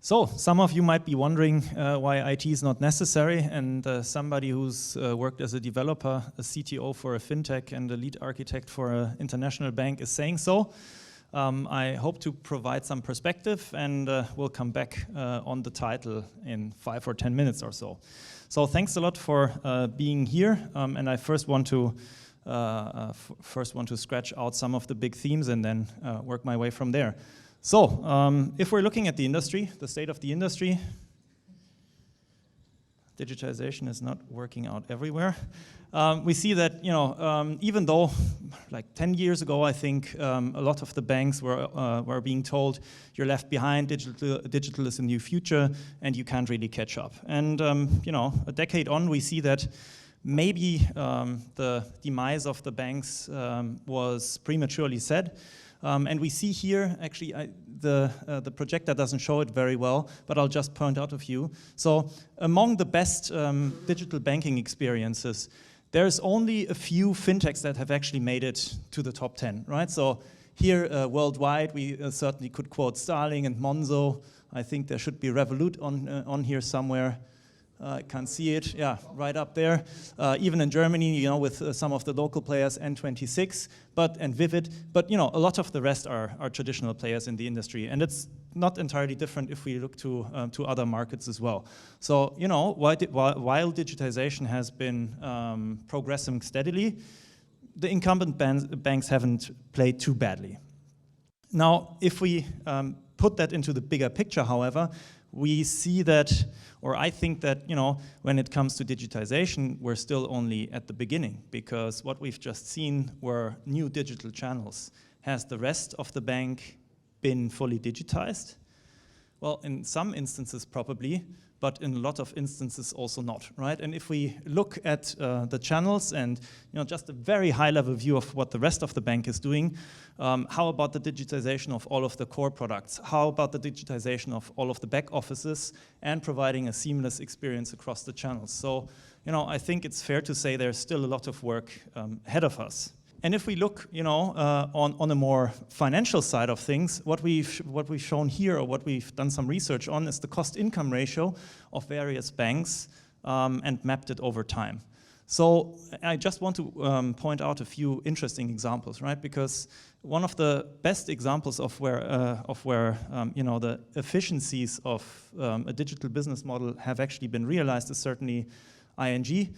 So, some of you might be wondering why IT is not necessary, and somebody who's worked as a developer, a CTO for a fintech, and a lead architect for an international bank is saying so. I hope to provide some perspective, and we'll come back on the title in 5 or 10 minutes or so. So thanks a lot for being here, and I first want to scratch out some of the big themes and then work my way from there. So, if we're looking at the industry, the state of the industry, digitization is not working out everywhere. We see that, even though, like 10 years ago, I think a lot of the banks were being told, you're left behind, digital is the new future, and you can't really catch up. And, a decade on, we see that maybe the demise of the banks was prematurely said. And we see here, actually, the projector doesn't show it very well, but I'll just point out a few. So among the best digital banking experiences, there's only a few fintechs that have actually made it to the top 10, right? So here, worldwide, we certainly could quote Starling and Monzo. I think there should be Revolut on here somewhere. I can't see it, yeah, right up there. Even in Germany, with some of the local players, N26 and Vivid, but a lot of the rest are traditional players in the industry, and it's not entirely different if we look to other markets as well. So, while digitization has been progressing steadily, the incumbent banks haven't played too badly. Now, if we put that into the bigger picture, however, we see that, or I think that, when it comes to digitization, we're still only at the beginning, because what we've just seen were new digital channels. Has the rest of the bank been fully digitized? Well, in some instances probably, but in a lot of instances also not, right? And if we look at the channels and just a very high-level view of what the rest of the bank is doing, how about the digitization of all of the core products? How about the digitization of all of the back offices and providing a seamless experience across the channels? So, I think it's fair to say there's still a lot of work ahead of us. And if we look, on a more financial side of things, what we've shown here, or what we've done some research on, is the cost-income ratio of various banks and mapped it over time. So I just want to point out a few interesting examples, right? Because one of the best examples of where the efficiencies of a digital business model have actually been realized is certainly ING.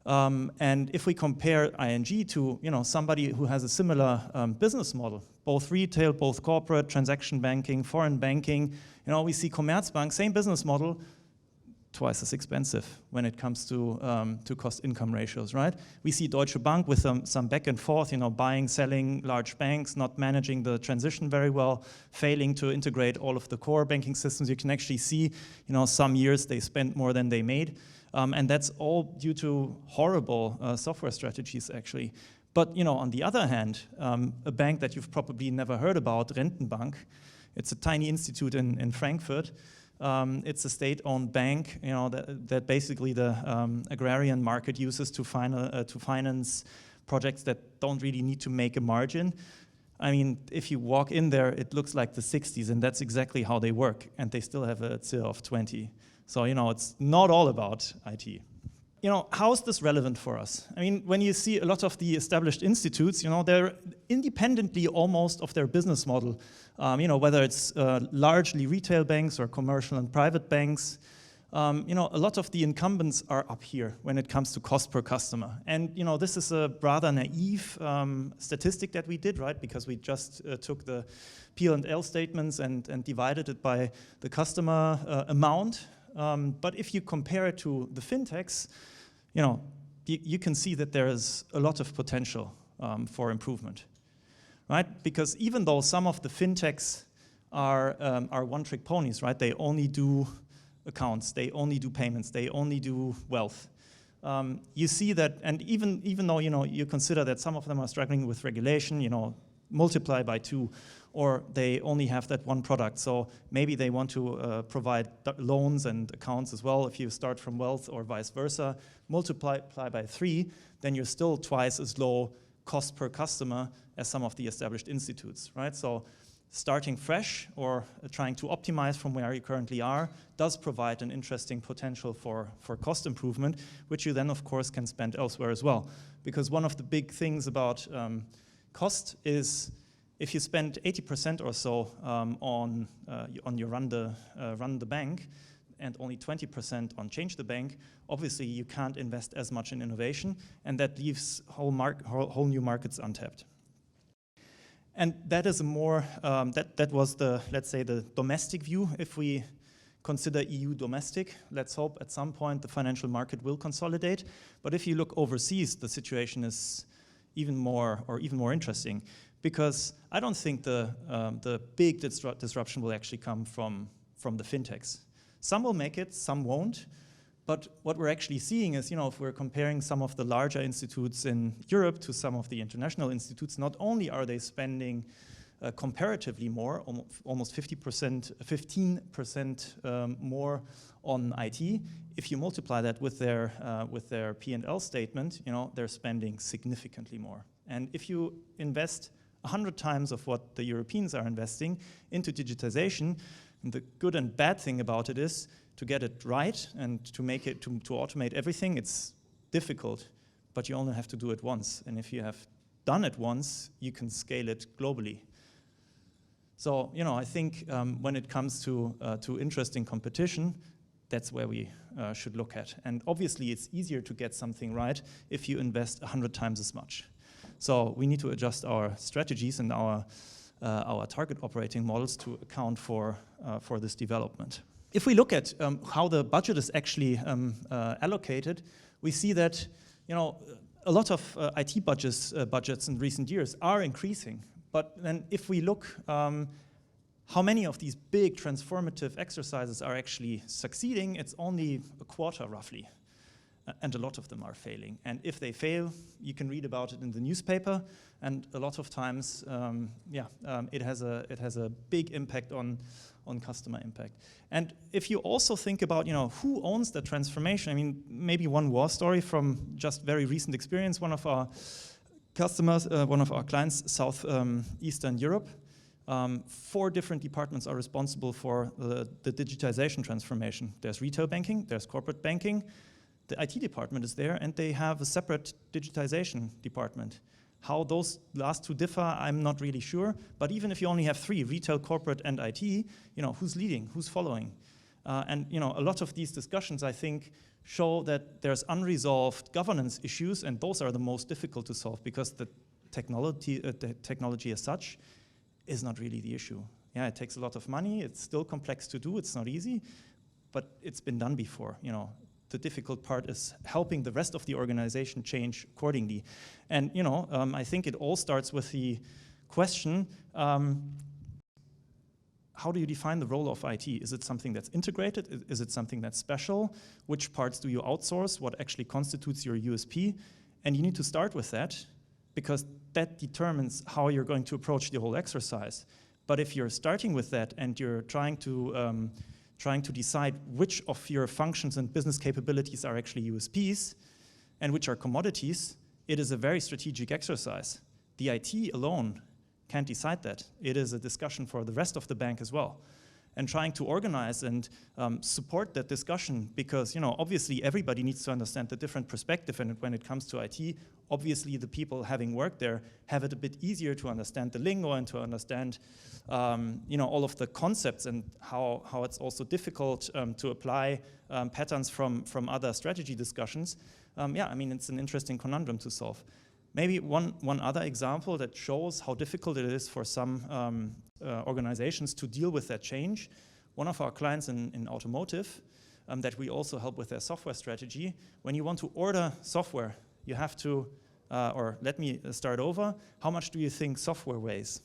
And if we compare ING to somebody who has a similar business model, both retail, both corporate, transaction banking, foreign banking, we see Commerzbank, same business model, twice as expensive when it comes to cost-income ratios, right? We see Deutsche Bank with some back and forth, buying, selling large banks, not managing the transition very well, failing to integrate all of the core banking systems. You can actually see, some years they spent more than they made. And that's all due to horrible software strategies, actually. But on the other hand, a bank that you've probably never heard about, Rentenbank, it's a tiny institute in Frankfurt. It's a state-owned bank, that basically the agrarian market uses to finance projects that don't really need to make a margin. I mean, if you walk in there, it looks like the 60s, and that's exactly how they work. And they still have a CIR of 20. So, it's not all about IT. How is this relevant for us? I mean, when you see a lot of the established institutes, they're independently almost of their business model. Whether it's largely retail banks or commercial and private banks, a lot of the incumbents are up here when it comes to cost per customer. And, this is a rather naive statistic that we did, right? Because we just took the P&L statements and divided it by the customer amount. But if you compare it to the fintechs, you can see that there is a lot of potential for improvement, right? Because even though some of the fintechs are one-trick ponies, right? They only do accounts, they only do payments, they only do wealth. You see that, and even though you consider that some of them are struggling with regulation, multiply by 2. Or they only have that one product. So maybe they want to provide loans and accounts as well. If you start from wealth or vice versa, multiply by 3, then you're still twice as low cost per customer as some of the established institutes, right? So starting fresh or trying to optimize from where you currently are does provide an interesting potential for cost improvement, which you then, of course, can spend elsewhere as well. Because one of the big things about cost is if you spend 80% or so on your run the bank and only 20% on change the bank, obviously you can't invest as much in innovation, and that leaves whole new markets untapped. And that is a more, that was the, let's say, the domestic view. If we consider EU domestic, let's hope at some point the financial market will consolidate. But if you look overseas, the situation is even more interesting, because I don't think the big disruption will actually come from the fintechs. Some will make it, some won't. But what we're actually seeing is, if we're comparing some of the larger institutes in Europe to some of the international institutes, not only are they spending comparatively more, almost 15% more on IT. If you multiply that with their P&L statement, they're spending significantly more. And if you invest 100 times of what the Europeans are investing into digitization, and the good and bad thing about it is, to get it right and to make it, to automate everything, it's difficult, but you only have to do it once. And if you have done it once, you can scale it globally. So, I think when it comes to interesting competition, that's where we should look at. And obviously, it's easier to get something right if you invest 100 times as much. So we need to adjust our strategies and our target operating models to account for this development. If we look at how the budget is actually allocated, we see that a lot of IT budgets in recent years are increasing. But then if we look how many of these big transformative exercises are actually succeeding, it's only a quarter roughly. And a lot of them are failing. And if they fail, you can read about it in the newspaper. And a lot of times, it has a big impact on customer impact. And if you also think about, who owns the transformation, I mean, maybe one war story from just very recent experience. One of our customers, one of our clients, Eastern Europe, 4 different departments are responsible for the digitization transformation. There's retail banking, there's corporate banking, the IT department is there, and they have a separate digitization department. How those last 2 differ, I'm not really sure. But even if you only have 3, retail, corporate, and IT, who's leading, who's following? And a lot of these discussions, I think, show that there's unresolved governance issues, and those are the most difficult to solve because the technology as such is not really the issue. Yeah, it takes a lot of money. It's still complex to do. It's not easy, but it's been done before. The difficult part is helping the rest of the organization change accordingly. And I think it all starts with the question, how do you define the role of IT? Is it something that's integrated? Is it something that's special? Which parts do you outsource? What actually constitutes your USP? And you need to start with that, because that determines how you're going to approach the whole exercise. But if you're starting with that and you're trying to decide which of your functions and business capabilities are actually USPs and which are commodities, it is a very strategic exercise. The IT alone can't decide that. It is a discussion for the rest of the bank as well. And trying to organize and support that discussion, because obviously everybody needs to understand the different perspective, and when it comes to IT, obviously the people having worked there have it a bit easier to understand the lingo and to understand all of the concepts and how it's also difficult to apply patterns from other strategy discussions. I mean, it's an interesting conundrum to solve. Maybe one other example that shows how difficult it is for some organizations to deal with that change. One of our clients in automotive that we also help with their software strategy, when you want to order software, you have to, or let me start over, how much do you think software weighs?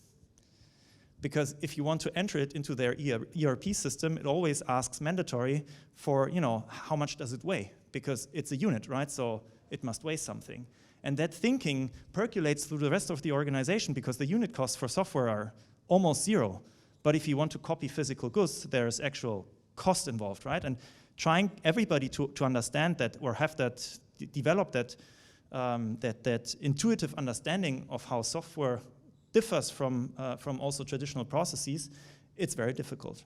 Because if you want to enter it into their ERP system, it always asks mandatory for, how much does it weigh? Because it's a unit, right? So it must weigh something. And that thinking percolates through the rest of the organization because the unit costs for software are almost 0. But if you want to copy physical goods, there's actual cost involved, right? And trying everybody to understand that or have that, develop that intuitive understanding of how software differs from also traditional processes, it's very difficult.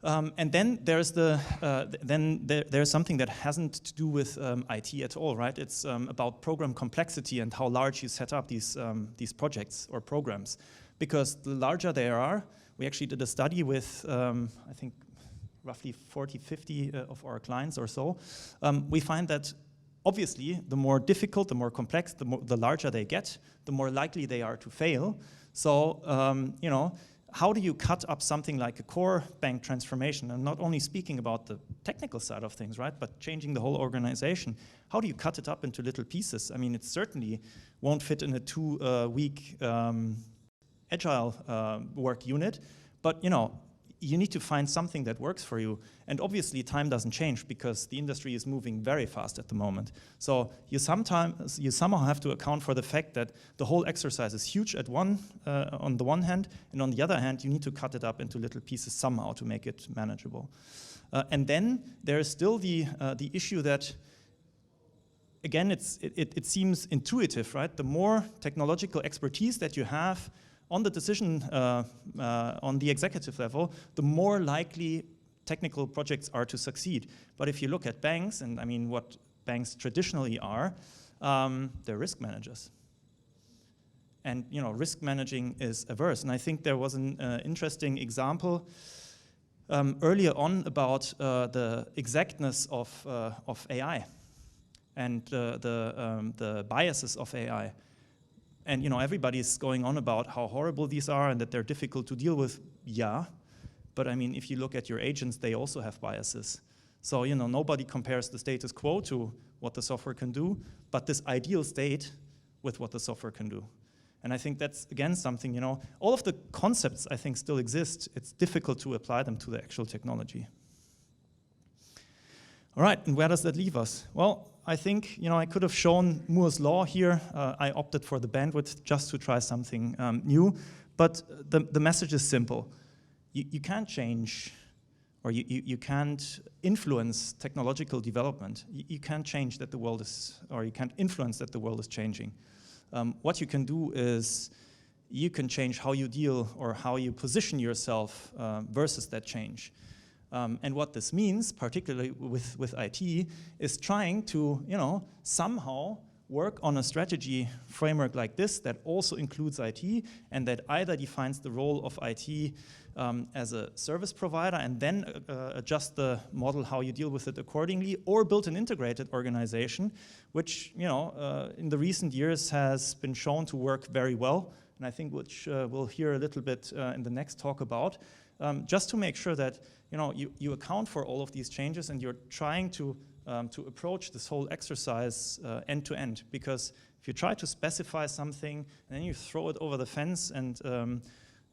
And then there's there's something that hasn't to do with IT at all, right? It's about program complexity and how large you set up these projects or programs. Because the larger they are, we actually did a study with, I think, roughly 40, 50 of our clients or so. We find that obviously the more difficult, the more complex, the larger they get, the more likely they are to fail. So, you know, how do you cut up something like a core bank transformation? And not only speaking about the technical side of things, right, but changing the whole organization. How do you cut it up into little pieces? I mean, it certainly won't fit in a 2-week agile work unit, but you know, you need to find something that works for you. And obviously time doesn't change because the industry is moving very fast at the moment. So you somehow have to account for the fact that the whole exercise is huge on the one hand, and on the other hand, you need to cut it up into little pieces somehow to make it manageable. And then there is still the issue that, again, it seems intuitive, right? The more technological expertise that you have on the decision, on the executive level, the more likely technical projects are to succeed. But if you look at banks, and I mean what banks traditionally are, they're risk managers. And you know, risk managing is averse. And I think there was an interesting example earlier on about the exactness of AI and the biases of AI. And you know, everybody's going on about how horrible these are and that they're difficult to deal with. Yeah, but I mean, if you look at your agents, they also have biases. So you know, nobody compares the status quo to what the software can do, but this ideal state with what the software can do. And I think that's, again, something, you know, all of the concepts, I think, still exist. It's difficult to apply them to the actual technology. All right, and where does that leave us? Well, I think, you know, I could have shown Moore's law here. I opted for the bandwidth just to try something new. But the message is simple. You can't change, or you can't influence technological development. You can't change that the world is, or you can't influence that the world is changing. What you can do is you can change how you deal or how you position yourself versus that change. And what this means, particularly with IT, is trying to, you know, somehow work on a strategy framework like this that also includes IT and that either defines the role of IT as a service provider and then adjust the model how you deal with it accordingly, or build an integrated organization, which, you know, in the recent years has been shown to work very well, and I think which we'll hear a little bit in the next talk about, just to make sure that, you know, you account for all of these changes and you're trying to approach this whole exercise end to end. Because if you try to specify something and then you throw it over the fence and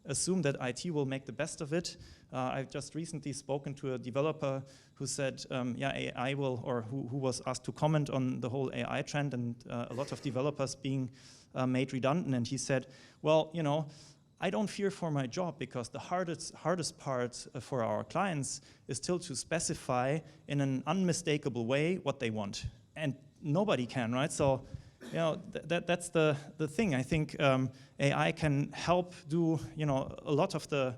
assume that IT will make the best of it, I've just recently spoken to a developer who said, yeah, AI will, or who was asked to comment on the whole AI trend and a lot of developers being made redundant, and he said, well, you know, I don't fear for my job because the hardest part for our clients is still to specify in an unmistakable way what they want. And nobody can, right? So, you know, that's the thing. I think AI can help do, you know, a lot of the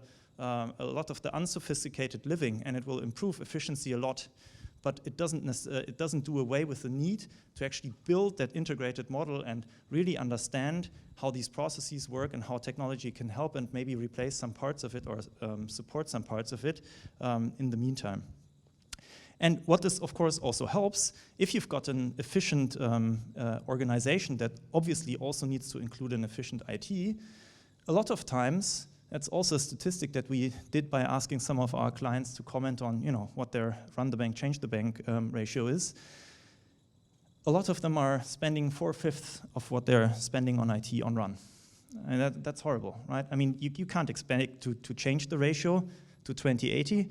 unsophisticated living, and it will improve efficiency a lot. But it doesn't do away with the need to actually build that integrated model and really understand how these processes work and how technology can help and maybe replace some parts of it or support some parts of it in the meantime. And what this, of course, also helps, if you've got an efficient organization that obviously also needs to include an efficient IT, a lot of times, that's also a statistic that we did by asking some of our clients to comment on, you know, what their run the bank, change the bank ratio is. A lot of them are spending 4/5 of what they're spending on IT on run. And that's horrible, right? I mean, you can't expect to change the ratio to 20/80,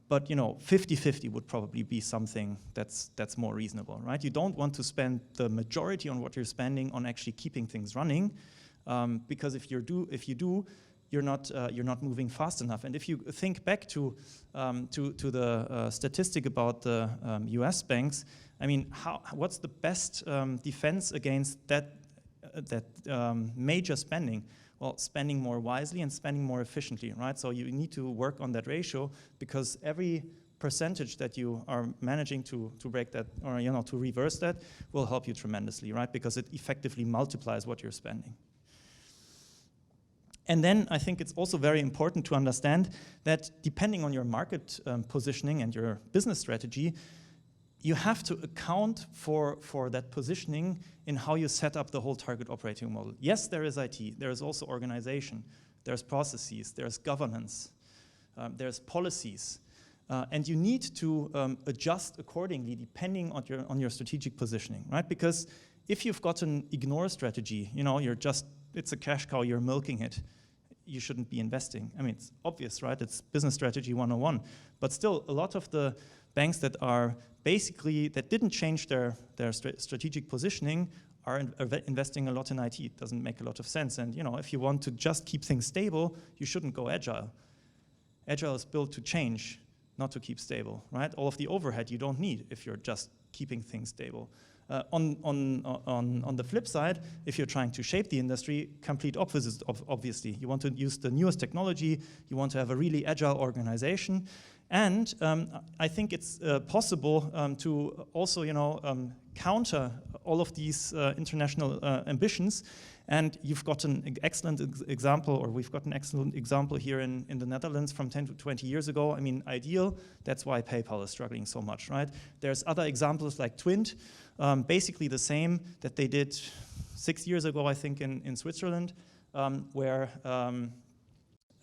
but you know, 50/50 would probably be something that's more reasonable, right? You don't want to spend the majority on what you're spending on actually keeping things running, because if you do, you're not moving fast enough. And if you think back to the statistic about the US banks, I mean, what's the best defense against that major spending? Well, spending more wisely and spending more efficiently, right? So you need to work on that ratio, because every percentage that you are managing to break that, or to reverse that, will help you tremendously, right? Because it effectively multiplies what you're spending. And then I think it's also very important to understand that depending on your market positioning and your business strategy, you have to account for that positioning in how you set up the whole target operating model. Yes, there is IT, there is also organization, there's processes, there's governance, there's policies, and you need to adjust accordingly depending on your strategic positioning, right? Because if you've got an ignore strategy, it's a cash cow, you're milking it, you shouldn't be investing. I mean, it's obvious, right? It's business strategy 101. But still, a lot of the banks that didn't change their strategic positioning are investing a lot in IT. It doesn't make a lot of sense. And if you want to just keep things stable, you shouldn't go agile. Agile is built to change, not to keep stable, right? All of the overhead you don't need if you're just keeping things stable. On the flip side, if you're trying to shape the industry, complete opposite, obviously. You want to use the newest technology, you want to have a really agile organization, and I think it's possible to also counter all of these international ambitions. And you've got an excellent example, or we've got an excellent example here in the Netherlands from 10 to 20 years ago. I mean, ideal, that's why PayPal is struggling so much, right? There's other examples like Twint, basically the same that they did 6 years ago, I think, in Switzerland, where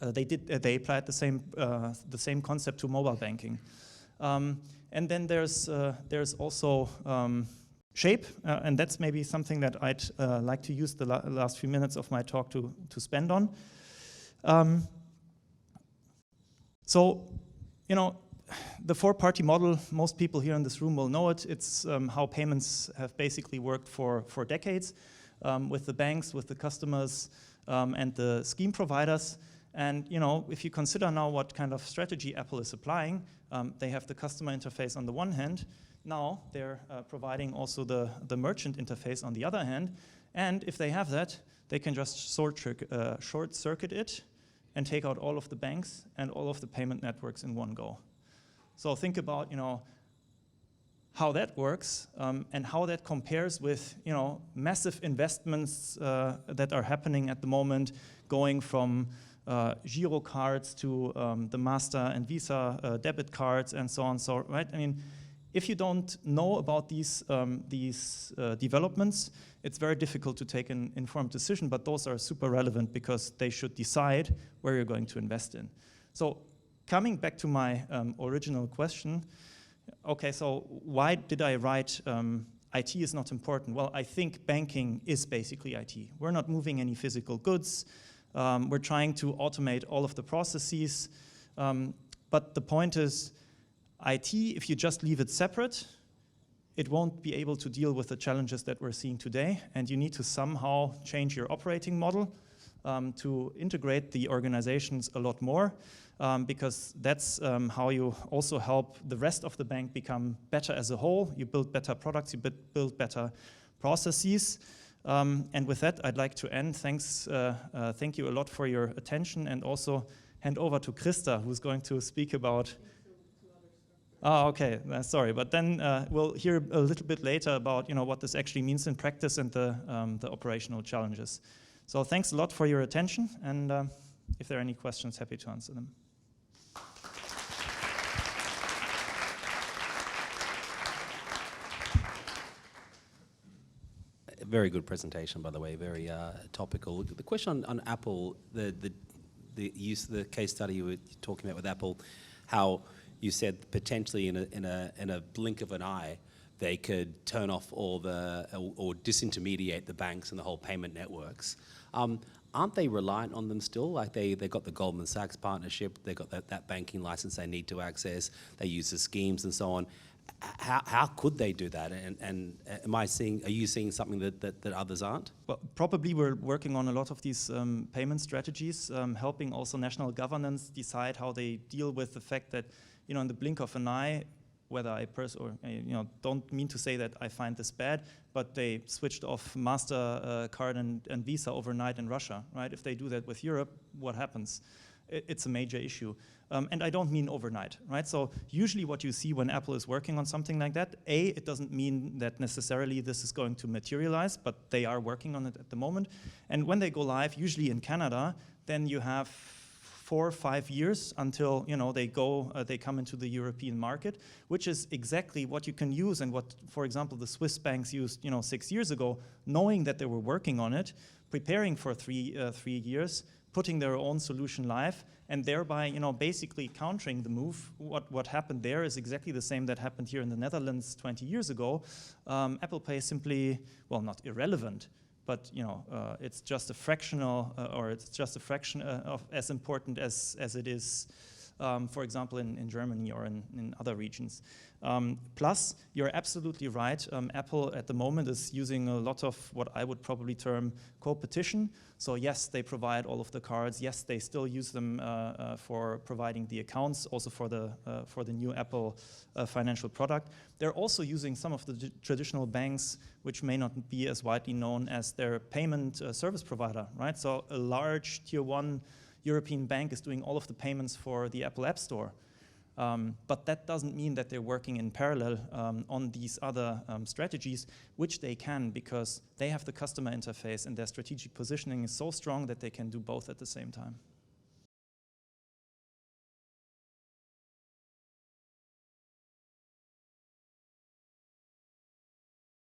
they applied the same concept to mobile banking. And then there's also Shape, and that's maybe something that I'd like to use the last few minutes of my talk to spend on. So, the four-party model, most people here in this room will know it. It's how payments have basically worked for decades with the banks, with the customers, and the scheme providers. And if you consider now what kind of strategy Apple is applying, they have the customer interface on the one hand. Now they're providing also the merchant interface on the other hand. And if they have that, they can just short circuit it and take out all of the banks and all of the payment networks in one go. So think about how that works and how that compares with massive investments that are happening at the moment, going from Giro cards to the Master and Visa debit cards and so on. So, right? I mean, if you don't know about these developments, it's very difficult to take an informed decision, but those are super relevant because they should decide where you're going to invest in. So coming back to my original question, okay, so why did I write IT is not important? Well, I think banking is basically IT. We're not moving any physical goods. We're trying to automate all of the processes. But the point is, IT, if you just leave it separate, it won't be able to deal with the challenges that we're seeing today. And you need to somehow change your operating model to integrate the organizations a lot more, because that's how you also help the rest of the bank become better as a whole. You build better products, you build better processes. And with that, I'd like to end. Thank you a lot for your attention, and also hand over to Krista, who's going to speak about. Oh, okay, sorry, but then we'll hear a little bit later about what this actually means in practice and the operational challenges. So thanks a lot for your attention, and if there are any questions, happy to answer them. Very good presentation, by the way, very topical. The question on Apple, the use of the case study you were talking about with Apple, how you said potentially in a blink of an eye, they could turn off all or disintermediate the banks and the whole payment networks. Aren't they reliant on them still? Like they got the Goldman Sachs partnership, they got that banking license they need to access, they use the schemes and so on. How could they do that? And are you seeing something that others aren't? Well, probably we're working on a lot of these payment strategies, helping also national governments decide how they deal with the fact that, in the blink of an eye, whether I don't mean to say that I find this bad, but they switched off MasterCard and Visa overnight in Russia, right? If they do that with Europe, what happens? It's a major issue. And I don't mean overnight, right? So usually what you see when Apple is working on something like that, it doesn't mean that necessarily this is going to materialize, but they are working on it at the moment. And when they go live, usually in Canada, then you have 4 or 5 years until they come into the European market, which is exactly what you can use and what, for example, the Swiss banks used 6 years ago, knowing that they were working on it, preparing for 3 years, putting their own solution live, and thereby, basically countering the move. What happened there is exactly the same that happened here in the Netherlands 20 years ago. Apple Pay is simply, well, not irrelevant, but it's just a fractional, or it's just a fraction of as important as it is, for example, in Germany or in other regions. Plus, you're absolutely right. Apple at the moment is using a lot of what I would probably term co-petition. So yes, they provide all of the cards. Yes, they still use them for providing the accounts, also for the new Apple financial product. They're also using some of the traditional banks, which may not be as widely known as their payment service provider, right? So a large tier 1 European bank is doing all of the payments for the Apple App Store. But that doesn't mean that they're working in parallel on these other strategies, which they can because they have the customer interface and their strategic positioning is so strong that they can do both at the same time.